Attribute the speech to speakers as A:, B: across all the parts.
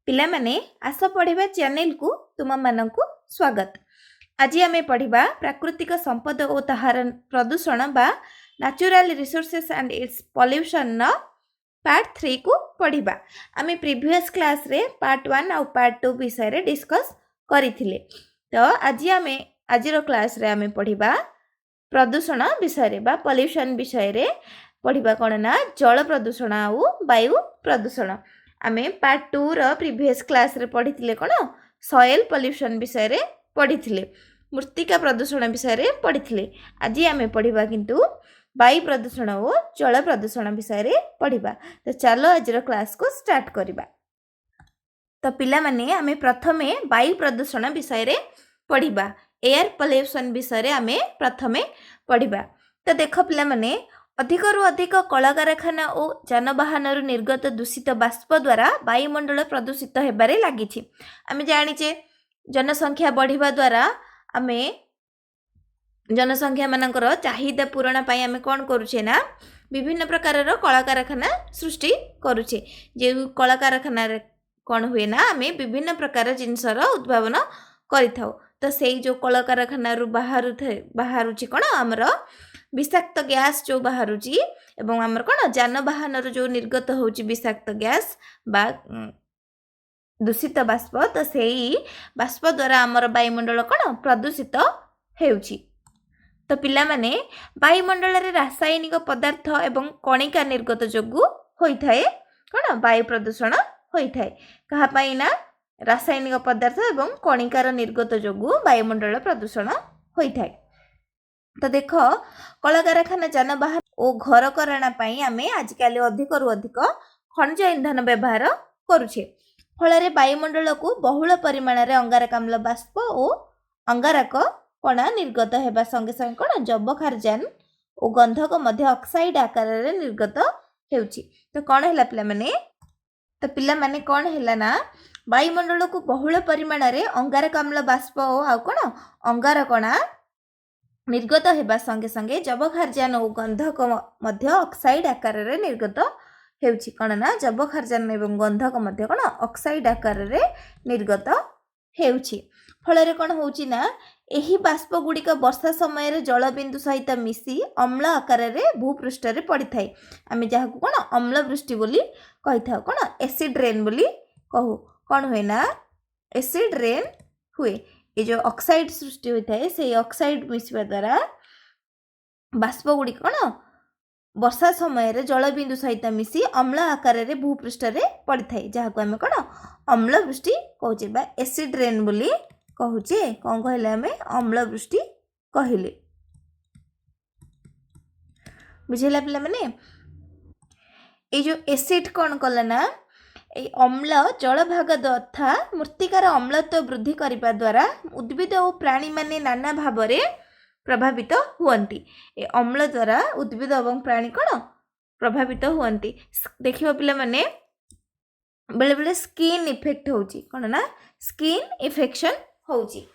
A: पिला माने आस पढ़िबा चैनल को तुम मानकु स्वागत। आज आमे पढ़िबा प्राकृतिक संपद और ताहार प्रदूषण बा natural resources and it's pollution न पार्ट 3 को पढ़िबा। आमे प्रीवियस क्लास रे पार्ट 1 और पार्ट 2 विषय रे डिस्कस करिथिले। तो आज आमे आजिरो क्लास रे आमे पढ़िबा प्रदूषण विषय रे बा पॉल्यूशन विषय रे पढ़िबा कोन ना जल प्रदूषण और वायु प्रदूषण। आमे पार्ट 2 रो प्रीवियस क्लास रे पढ़िथिले कोन सॉइल पॉल्यूशन विषय रे पढ़िथिले, मृत्तिका प्रदूषण विषय रे पढ़िथिले। आज आमे पढ़िबा किंतु वायु प्रदूषण और जल प्रदूषण विषय रे पढ़िबा। तो चलो आज रो क्लास को स्टार्ट करिबा। तो पिला माने आमे प्रथमे वायु प्रदूषण विषय रे पढ़िबा, एयर पॉल्यूशन विषय रे आमे प्रथमे पढ़िबा। तो देखो पिला माने अधिकरु अधिक कलकारखाना और जानवाहन निर्गत दूषित बाष्प द्वारा वायुमंडल प्रदूषित हेबारे लागिछि। आमे जानिचे जनसंख्या बढ़िबा द्वारा आमे जनसंख्या मानकर चाहिदा पूरण पाई आमे कोन करूछे ना विभिन्न प्रकार रो कलकारखाना सृष्टि करूछे। जे कलकारखाना रे कोन हुए ना आमे विभिन्न प्रकार जिनसर उद्भावन करिथाउ। तो सेई जो कलकारखाना रु बाहरुछि कोन हमर विषाक्त गैस जो बाहरुछि एवं हमर कोन जानवाहन जो निर्गत होछि विषाक्त गैस बा दूषित बाष्प। तो सेई बाष्प द्वारा हमर वायुमंडल कोन प्रदूषित हेउछि। तो पिला माने वायुमंडल रे रासायनिक पदार्थ एवं कणिका निर्गत जोगु होइथाय कोन वायु प्रदूषण होइथाय। कहा पाई ना रासायनिक पदार्थ एवं कणिकार निर्गत जोगु वायुमंडल प्रदूषण होइथाय। तो देखो कलकारखाना जानवाहन और घर कराणा पाई आमे आजिकल अधिकरु अधिक खनिज इंधन व्यवहार करूछे। फल वायुमंडल को बहुल परिमाण रे अंगारकाम्ल बाष्प और अंगारक कणा निर्गत हेबा संगे संगे कोन जबखारजान और गंधक मध्य ऑक्साइड आकार रे निर्गत हेउची। तो कोन हैला पिला माने तो पिला माने कोन हैला ना वायुमंडल को बहुल परिमाण रे अंगारकाम्ल बाष्प और कोन अंगारकणा निर्गत हेबा संगे संगे जबखारजान और गंधक मध्य ऑक्साइड आकार रे निर्गत हेउची। कोन ना जबखारजान एवं गंधक मध्य कोन ऑक्साइड आकार रे निर्गत हेउची। फल रे कोन होउची ना एही बाष्प गुड़िक वर्षा समय रे जलबिंदु सहित मिसी अम्ल आकार रे भूपृष्ठ रे पड़ी थाए। आमे जाहाकु कोन अम्ल वृष्टि बोली कहिथाउ, कोन एसिड रेन बोली कहू। कोन होय ना एसिड रेन हुए। ये जो ऑक्साइड सृष्टि होता है से ऑक्साइड मिसवा द्वारा बाष्प गुड़िक कोन वर्षा समय रे जलबिंदु सहित मिसी अम्ल आकार रे भूपृष्ठ रे पड़ी थाए, जहाकु आमे कोन अम्ल वृष्टि कहूचे बा एसिड रेन बोली कहूचे। कोन कहले आमे अम्ल वृष्टि कहिले। बुझिला पिला माने ए जो एसिड कोन कला ना अम्ल जलभाग तथा मृत्तिकार अम्लत्व वृद्धि करने द्वारा उद्भिद और प्राणी माने नाना भाव में प्रभावित हुअन्ति। ए अम्ल द्वारा उद्भिद और प्राणी कौन प्रभावित हुअन्ति। देखियो पिला माने बेले बेले स्किन इफेक्ट होउची, कौन ना स्किन इन्फेक्शन होउची।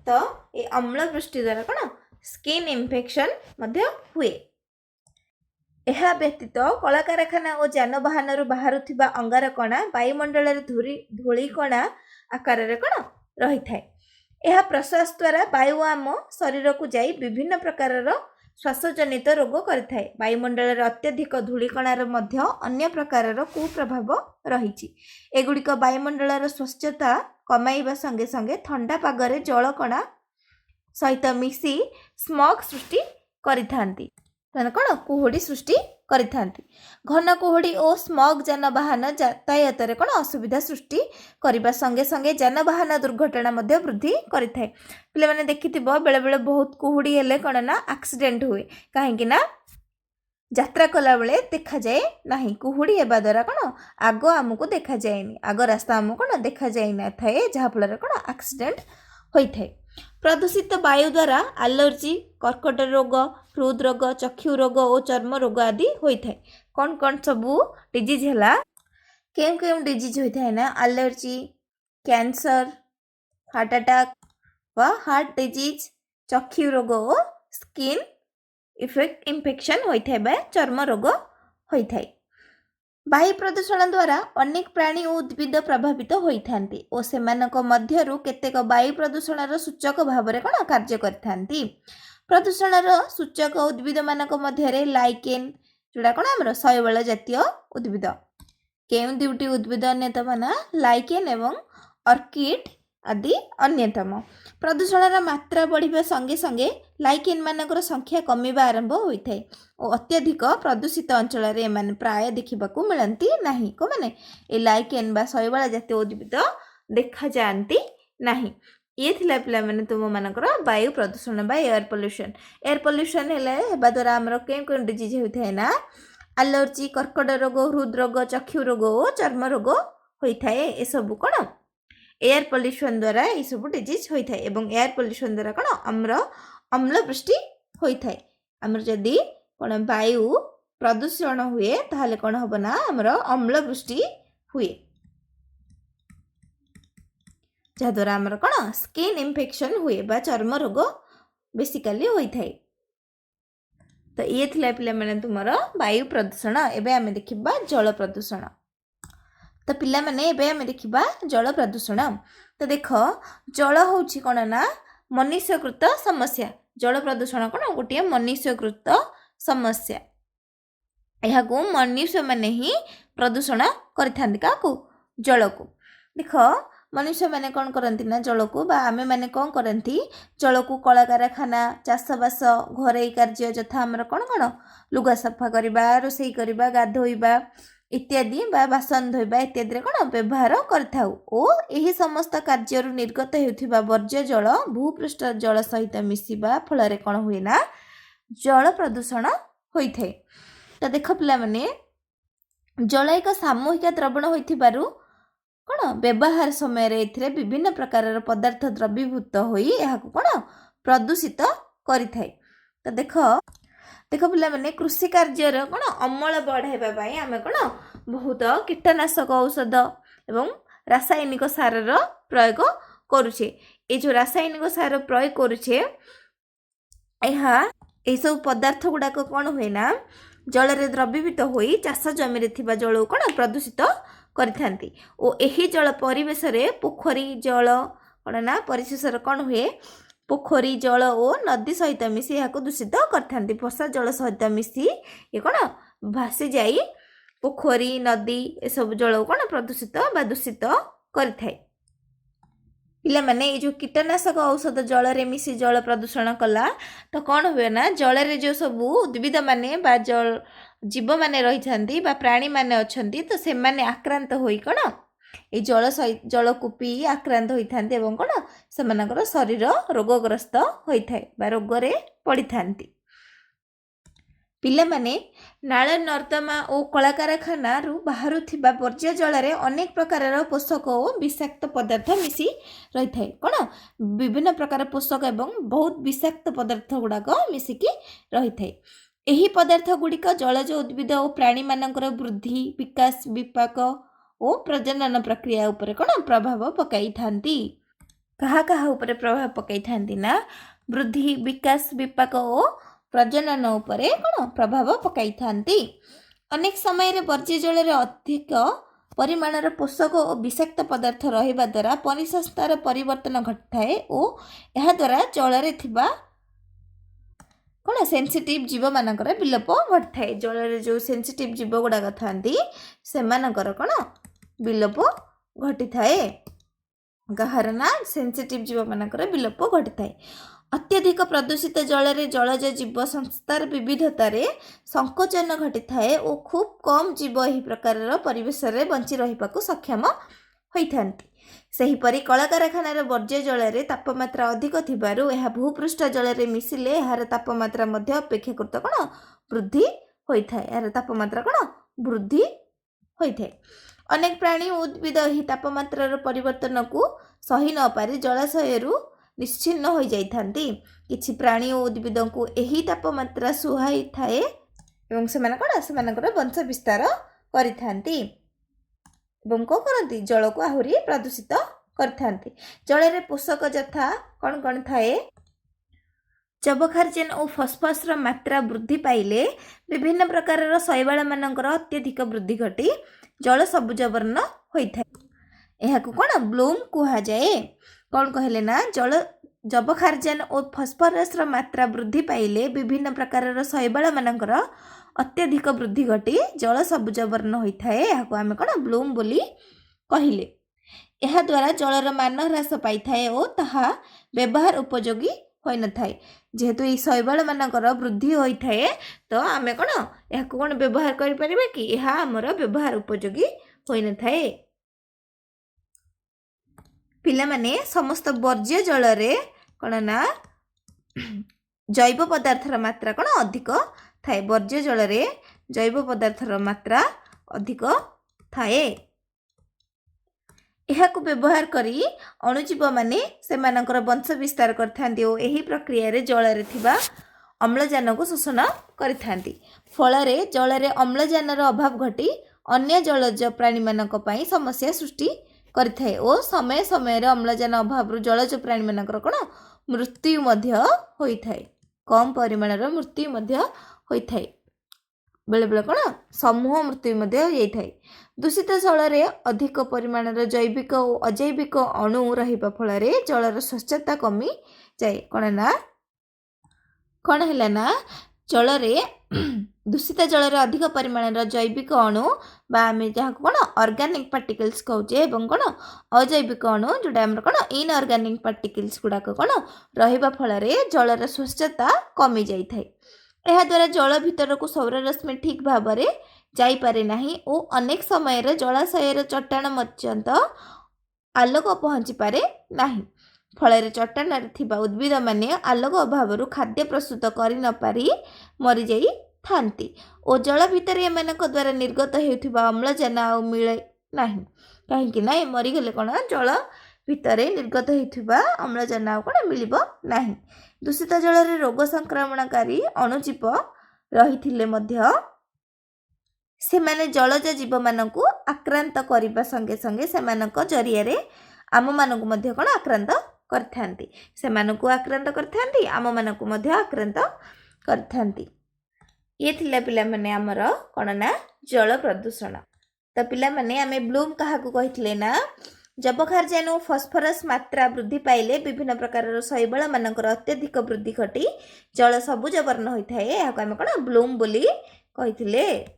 A: तो ए अम्ल वृष्टि द्वारा कौन स्किन इन्फेक्शन मध्य हुए। एहा व्यतीत कलकारखाना और जानवाहन बाहरुथिबा अंगारकणा वायुमंडल धूलिकणा आकार रे कोन रही थाए। एहा प्रश्वास द्वारा वायु आम शरीर को जाई विभिन्न प्रकार श्वासजनित रोग करिथाए। वायुमंडल रे अत्यधिक धूलिकणार मध्य अन्य प्रकार कुप्रभाव रहिछि। एगुड़िक वायुमंडल स्वच्छता कमाइबा संगे संगे ठंडा पागरे जलकणा सहित मिसी स्मॉग सृष्टि करिथांती, कौन कुहुड़ी सृष्टि करिथांती। घन कुहुड़ी और स्मॉग जानवाहन यातायात रे कौन असुविधा सृष्टि करने संगे संगे जानवाहन दुर्घटना मध्य वृद्धि करिथाए। पिले माने देखिथिबो बेले बेले बहुत कुहुड़ी हेले कौन ना एक्सीडेंट हुए, कहीं ना यात्रा कला बेले देखा जाए नहीं। कुहुड़ी हेबा द्वारा कौन आग आमको देखा जाएनी, आग रास्ता आमको कौन देखा जाए ना थाए, जहाँ फल कौन एक्सीडेंट होइथाए। प्रदूषित वायु द्वारा एलर्जी, कर्कट रोग, हृद रोग, चक्षु रोग और चर्म रोग आदि होइथाए। कौन कौन सबू डिजीज हैला, केम डिजीज होइथाए ना एलर्जी, कैंसर, हार्ट अटैक व हार्ट डिजीज, चक्षु रोग और स्किन इन्फेक्शन होइथाए बा चर्म रोग होइथाए। ବାୟୁ ପ୍ରଦୂଷଣ ଦ୍ୱାରା ଅନେକ ପ୍ରାଣୀ ଓ ଉଦ୍ଭିଦ ପ୍ରଭାବିତ ହୋଇଥାନ୍ତି ଓ ସେମାନଙ୍କ ମଧ୍ୟରୁ କେତେକ ବାୟୁ ପ୍ରଦୂଷଣର ସୂଚକ ଭାବରେ କ'ଣ କାର୍ଯ୍ୟ କରିଥାନ୍ତି। ପ୍ରଦୂଷଣର ସୂଚକ ଉଦ୍ଭିଦମାନଙ୍କ ମଧ୍ୟରେ ଲାଇକେନ୍, ଯେଉଁଟା କ'ଣ ଆମର ଶୈବାଳ ଜାତୀୟ ଉଦ୍ଭିଦ। କେଉଁ ଦୁଇଟି ଉଦ୍ଭିଦ ଅନ୍ୟତମ ନା ଲାଇକେନ୍ ଏବଂ ଅର୍କିଡ୍ ଆଦି ଅନ୍ୟତମ। ପ୍ରଦୂଷଣର ମାତ୍ରା ବଢ଼ିବା ସଙ୍ଗେ ସଙ୍ଗେ ଲାଇକେନ୍ ମାନଙ୍କର ସଂଖ୍ୟା କମିବା ଆରମ୍ଭ ହୋଇଥାଏ ଓ ଅତ୍ୟଧିକ ପ୍ରଦୂଷିତ ଅଞ୍ଚଳରେ ଏମାନେ ପ୍ରାୟ ଦେଖିବାକୁ ମିଳନ୍ତି ନାହିଁ। ମାନେ ଏ ଲାଇକେନ୍ ବା ଶୈବାଳ ଜାତୀୟ ଉଦ୍ଭିଦ ଦେଖାଯାଆନ୍ତି ନାହିଁ। ଇଏ ଥିଲା ପିଲାମାନେ ତୁମମାନଙ୍କର ବାୟୁ ପ୍ରଦୂଷଣ ବା ଏୟାର ପଲ୍ୟୁସନ୍। ଏୟାର ପଲ୍ୟୁସନ୍ ହେବା ଦ୍ୱାରା ଆମର କେଉଁ କେଉଁ ଡିଜିଜ୍ ହୋଇଥାଏ ନା ଆଲର୍ଜି, କର୍କଟ ରୋଗ, ହୃଦରୋଗ, ଚକ୍ଷୁ ରୋଗ ଓ ଚର୍ମ ରୋଗ ହୋଇଥାଏ। ଏସବୁ କ'ଣ ଏୟାର ପଲ୍ୟୁସନ୍ ଦ୍ୱାରା ଏସବୁ ଡିଜିଜ୍ ହୋଇଥାଏ ଏବଂ ଏୟାର ପଲ୍ୟୁସନ୍ ଦ୍ୱାରା କ'ଣ ଆମର ଅମ୍ଳବୃଷ୍ଟି ହୋଇଥାଏ। ଆମର ଯଦି କ'ଣ ବାୟୁ ପ୍ରଦୂଷଣ ହୁଏ ତାହେଲେ କ'ଣ ହେବ ନା ଆମର ଅମ୍ଳବୃଷ୍ଟି ହୁଏ, ଯାହାଦ୍ୱାରା ଆମର କ'ଣ ସ୍କିନ୍ ଇନଫେକ୍ସନ୍ ହୁଏ ବା ଚର୍ମ ରୋଗ ବେସିକାଲି ହୋଇଥାଏ। ତ ଇଏ ଥିଲା ପିଲାମାନେ ତୁମର ବାୟୁ ପ୍ରଦୂଷଣ। ଏବେ ଆମେ ଦେଖିବା ଜଳ ପ୍ରଦୂଷଣ। ତ ପିଲାମାନେ ଏବେ ଆମେ ଦେଖିବା ଜଳ ପ୍ରଦୂଷଣ। ତ ଦେଖ, ଜଳ ହେଉଛି କ'ଣ ନା ମନୁଷ୍ୟକୃତ ସମସ୍ୟା। ଜଳ ପ୍ରଦୂଷଣ କ'ଣ ଗୋଟିଏ ମନୁଷ୍ୟକୃତ ସମସ୍ୟା। ଏହାକୁ ମନୁଷ୍ୟମାନେ ହିଁ ପ୍ରଦୂଷଣ କରିଥାନ୍ତି। କାହାକୁ? ଜଳକୁ। ଦେଖ, ମନୁଷ୍ୟମାନେ କ'ଣ କରନ୍ତି ନା ଜଳକୁ ବା ଆମେମାନେ କ'ଣ କରନ୍ତି, ଜଳକୁ କଳକାରଖାନା, ଚାଷବାସ, ଘରୋଇ କାର୍ଯ୍ୟ ଯଥା ଆମର କ'ଣ କ'ଣ ଲୁଗା ସଫା କରିବା, ରୋଷେଇ କରିବା, ଗାଧୋଇବା ଇତ୍ୟାଦି ବା ବାସନ ଧୋଇବା ଇତ୍ୟାଦିରେ କ'ଣ ବ୍ୟବହାର କରିଥାଉ ଓ ଏହି ସମସ୍ତ କାର୍ଯ୍ୟରୁ ନିର୍ଗତ ହେଉଥିବା ବର୍ଜ୍ୟ ଜଳ ଭୂପୃଷ୍ଠ ଜଳ ସହିତ ମିଶିବା ଫଳରେ କ'ଣ ହୁଏ ନା ଜଳ ପ୍ରଦୂଷଣ ହୋଇଥାଏ। ତ ଦେଖ ପିଲାମାନେ, ଜଳ ଏକ ସାମୂହିକ ଦ୍ରବଣ ହୋଇଥିବାରୁ କ'ଣ ବ୍ୟବହାର ସମୟରେ ଏଥିରେ ବିଭିନ୍ନ ପ୍ରକାରର ପଦାର୍ଥ ଦ୍ରବୀଭୂତ ହୋଇ ଏହାକୁ କ'ଣ ପ୍ରଦୂଷିତ କରିଥାଏ। ତ ଦେଖ ପିଲାମାନେ, କୃଷି କାର୍ଯ୍ୟର କ'ଣ ଅମଳ ବଢ଼ାଇବା ପାଇଁ ଆମେ କ'ଣ ବହୁତ କୀଟନାଶକ ଔଷଧ ଏବଂ ରାସାୟନିକ ସାରର ପ୍ରୟୋଗ କରୁଛେ। ଏ ଯେଉଁ ରାସାୟନିକ ସାର ପ୍ରୟୋଗ କରୁଛେ, ଏସବୁ ପଦାର୍ଥ ଗୁଡ଼ାକ କ'ଣ ହୁଏ ନା ଜଳରେ ଦ୍ରବୀଭୂତ ହୋଇ ଚାଷ ଜମିରେ ଥିବା ଜଳକୁ କ'ଣ ପ୍ରଦୂଷିତ କରିଥାନ୍ତି ଓ ଏହି ଜଳ ପରିବେଶରେ ପୋଖରୀ ଜଳ କ'ଣ ନା ପରିଶେଷରେ କ'ଣ ହୁଏ, ପୋଖରୀ ଜଳ ଓ ନଦୀ ସହିତ ମିଶି ଏହାକୁ ଦୂଷିତ କରିଥାନ୍ତି। ବର୍ଷା ଜଳ ସହିତ ମିଶି ଏ କ'ଣ ଭାସି ଯାଇ ପୋଖରୀ, ନଦୀ ଏସବୁ ଜଳକୁ କ'ଣ ପ୍ରଦୂଷିତ ବା ଦୂଷିତ କରିଥାଏ। ପିଲାମାନେ, ଏଇ ଯେଉଁ କୀଟନାଶକ ଔଷଧ ଜଳରେ ମିଶି ଜଳ ପ୍ରଦୂଷଣ କଲା ତ କ'ଣ ହୁଏ ନା ଜଳରେ ଯେଉଁ ସବୁ ଉଦ୍ଭିଦମାନେ ବା ଜୀବମାନେ ରହିଥାନ୍ତି ବା ପ୍ରାଣୀମାନେ ଅଛନ୍ତି ତ ସେମାନେ ଆକ୍ରାନ୍ତ ହୋଇ କ'ଣ এই ଜଳକୁ ପିଇ ଆକ୍ରାନ୍ତ ହୋଇଥାନ୍ତି ଏବଂ କ'ଣ ସେମାନଙ୍କର ଶରୀର ରୋଗଗ୍ରସ୍ତ ହୋଇଥାଏ ବା ରୋଗରେ ପଡ଼ିଥାନ୍ତି। ପିଲାମାନେ, ନାଳ ନର୍ଦ୍ଦମା ଓ କଳକାରଖାନାରୁ ବାହାରୁଥିବା ବର୍ଜ୍ୟ ଜଳରେ ଅନେକ ପ୍ରକାରର ପୋଷକ ଓ ବିଷାକ୍ତ ପଦାର୍ଥ ମିଶି ରହିଥାଏ। କ'ଣ ବିଭିନ୍ନ ପ୍ରକାର ପୋଷକ ଏବଂ ବହୁତ ବିଷାକ୍ତ ପଦାର୍ଥ ଗୁଡ଼ାକ ମିଶିକି ରହିଥାଏ। ଏହି ପଦାର୍ଥ ଗୁଡ଼ିକ ଜଳଜ ଉଦ୍ଭିଦ ଓ ପ୍ରାଣୀମାନଙ୍କର ବୃଦ୍ଧି, ବିକାଶ, ବିପାକ ଓ ପ୍ରଜନନ ପ୍ରକ୍ରିୟା ଉପରେ କ'ଣ ପ୍ରଭାବ ପକାଇଥାନ୍ତି। କାହା ଉପରେ ପ୍ରଭାବ ପକାଇଥାନ୍ତି ନା ବୃଦ୍ଧି, ବିକାଶ, ବିପାକ ଓ ପ୍ରଜନନ ଉପରେ କ'ଣ ପ୍ରଭାବ ପକାଇଥାନ୍ତି। ଅନେକ ସମୟରେ ବର୍ଜ୍ୟ ଜଳରେ ଅଧିକ ପରିମାଣର ପୋଷକ ଓ ବିଷାକ୍ତ ପଦାର୍ଥ ରହିବା ଦ୍ୱାରା ପରିସଂସ୍ଥାର ପରିବର୍ତ୍ତନ ଘଟିଥାଏ ଓ ଏହାଦ୍ୱାରା ଜଳରେ ଥିବା କ'ଣ ସେନ୍ସିଟିଭ୍ ଜୀବମାନଙ୍କର ବିଲୋପ ଘଟିଥାଏ। ଜଳରେ ଯେଉଁ ସେନ୍ସିଟିଭ୍ ଜୀବ ଗୁଡ଼ାକ ଥାନ୍ତି ସେମାନଙ୍କର କ'ଣ ବିଲୋପ ଘଟିଥାଏ। କାହାର ନା ସେନ୍ସିଟିଭ୍ ଜୀବମାନଙ୍କର ବିଲୋପ ଘଟିଥାଏ। ଅତ୍ୟଧିକ ପ୍ରଦୂଷିତ ଜଳରେ ଜଳଜ ଜୀବ ସଂସ୍ଥାର ବିବିଧତାରେ ସଂକୋଚନ ଘଟିଥାଏ ଓ ଖୁବ୍ କମ୍ ଜୀବ ଏହି ପ୍ରକାରର ପରିବେଶରେ ବଞ୍ଚି ରହିବାକୁ ସକ୍ଷମ ହୋଇଥାନ୍ତି। ସେହିପରି କଳକାରଖାନାର ବର୍ଜ୍ୟ ଜଳରେ ତାପମାତ୍ରା ଅଧିକ ଥିବାରୁ ଏହା ଭୂପୃଷ୍ଠ ଜଳରେ ମିଶିଲେ ଏହାର ତାପମାତ୍ରା ମଧ୍ୟ ଅପେକ୍ଷାକୃତ କ'ଣ ବୃଦ୍ଧି ହୋଇଥାଏ। ଏହାର ତାପମାତ୍ରା କ'ଣ ବୃଦ୍ଧି ହୋଇଥାଏ। ଅନେକ ପ୍ରାଣୀ ଓ ଉଦ୍ଭିଦ ଏହି ତାପମାତ୍ରାର ପରିବର୍ତ୍ତନକୁ ସହି ନ ପାରି ଜଳାଶୟରୁ ନିଶ୍ଚିହ୍ନ ହୋଇଯାଇଥାନ୍ତି। କିଛି ପ୍ରାଣୀ ଓ ଉଦ୍ଭିଦଙ୍କୁ ଏହି ତାପମାତ୍ରା ସୁହାଇଥାଏ ଏବଂ ସେମାନେ କ'ଣ ସେମାନଙ୍କର ବଂଶ ବିସ୍ତାର କରିଥାନ୍ତି ଏବଂ କ'ଣ କରନ୍ତି ଜଳକୁ ଆହୁରି ପ୍ରଦୂଷିତ କରିଥାନ୍ତି। ଜଳରେ ପୋଷକ ଯଥା କ'ଣ ଥାଏ जबखार्जेन और फस्फरस मात्रा वृद्धि पाइले विभिन्न प्रकार शैवाल मानकर अत्यधिक वृद्धि घटी जल सबुज वर्ण होता है। यह कौन ब्लूम कह जाए कौन कहले ना जबखार्जेन और फस्फरस मात्रा वृद्धि पाइले विभिन्न प्रकार शैवाल मानकर अत्यधिक वृद्धि घटी जल सबुज वर्ण होता है। यह आम कौन ब्लूम बोली कहले। यह द्वारा जलर मान ह्रास पाई थाए और ताहा व्यवहार उपयोगी होई न थाए। जेहेतु ये शैवाल मानकर वृद्धि होता है तो आम कौन यह कौन व्यवहार करें कि यह आमर व्यवहार उपयोगी होई न थाए। पिला माने समस्त वर्ज्य जल रे कौन ना जैव पदार्थर मात्रा कौन अधिक थाए। वर्ज्य जल रे जैव पदार्थर मात्रा अधिक थाए। यहाकू व्यवहार करी अणुजीव माने सेमानकर वंश विस्तार करथांती और एही प्रक्रिया रे जल रे थिबा अम्लजान को शोषण करिथांती। फल जल रे अम्लजानर अभाव घटी अन्य जलज प्राणी मानक पई समस्या सृष्टि करिथाए और समय समय रे अम्लजान अभाव रु जलज प्राणी मानकर कोन मृत्यु मध्य होइथाए। कम परिमाणर मृत्यु मध्य होइथाए। बेले बेले कौन समूह मृत्यु मध्य होइथाए। दूषित जल रे अधिक परिमाणर जैविक और अजैविक अणु रहिबा फल जलर स्वच्छता कमी जाए। कौन है ना जल रे दूषित जल रे अधिक परिमाणर जैविक अणु बा आम जहाँ कौन ऑर्गेनिक पार्टिकल्स कहूचे और कौन अजैविक अणु जोटा आम कौन इनऑर्गेनिक पार्टिकल्स गुड़ाक कौन रहिबा फल जलर स्वच्छता कमी जाए। यह द्वारा जल भीतर को सौर रश्मि ठीक भाव में जाइपारे नहीं और अनेक समय जलाशयर चट्टान पर्यंत आलोक पहुँची पारे नहीं। फल चट्टान उद्भिद माने आलोक अभाव खाद्य प्रस्तुत कर न पारी मरी जाई थांती और जल भितर एमानक द्वारा निर्गत होउथिबा अम्लजान आ मिले नहीं। कहीं ना मरीगले कौन जल भितर निर्गत होउथिबा अम्लजान आ कौन मिलिबो नहीं। दूषित जल रे रोग संक्रमणकारी अणुजीव रही सेमाने जलज जीव मानकु आक्रांत करने संगे संगे सेमानक जरिया रे आम मानकु मध्य कौन आक्रांत करथांती। सेमानकु आक्रांत करथांती आम मानकु मध्य आक्रांत करथांती। ये थिला पिला माने आमर कौन ना जल प्रदूषण। तो पिला माने आमे ब्लूम काहाकु कहिथिले ना जबखार्जेन और फस्फरस मात्रा वृद्धि पाइले विभिन्न प्रकार शैवाल मानकर अत्यधिक वृद्धि घटी जल सबुज वर्ण होता है। यह आम कौन ब्लूम बोली कहिथिले।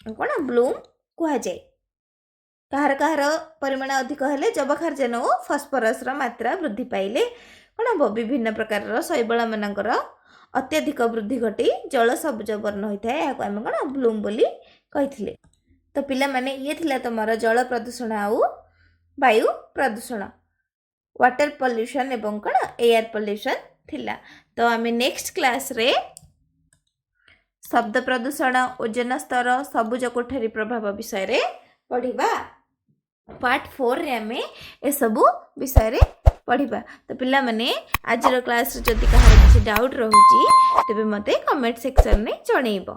A: कौन ब्लूम कह जाए। कहार कहार परिमाण अधिक हेले जबखार्जेन और फस्फरस मात्रा वृद्धि पाइले कौन हम विभिन्न प्रकार शैवाल मानकर अत्यधिक वृद्धि घटी जल सबुज वर्ण होता है। यह आम कौन ब्लूम बोली कहिथिले। तो पिला माने ये थिला तमर जल प्रदूषण आउ वायु प्रदूषण वाटर पॉल्यूशन एवं कौन एयर पॉल्यूशन थिला। तो आम नेक्स्ट क्लास रे शब्द प्रदूषण ओजन स्तर सबुज कोठरी प्रभाव विषय रे पढ़िबा। पार्ट 4 रे आम ए सबु विषय रे पढ़िबा। तो पिला माने आज क्लास रे जदि कहार किछि डाउट रहउची तेबे मते कमेंट सेक्शन में जणैबो।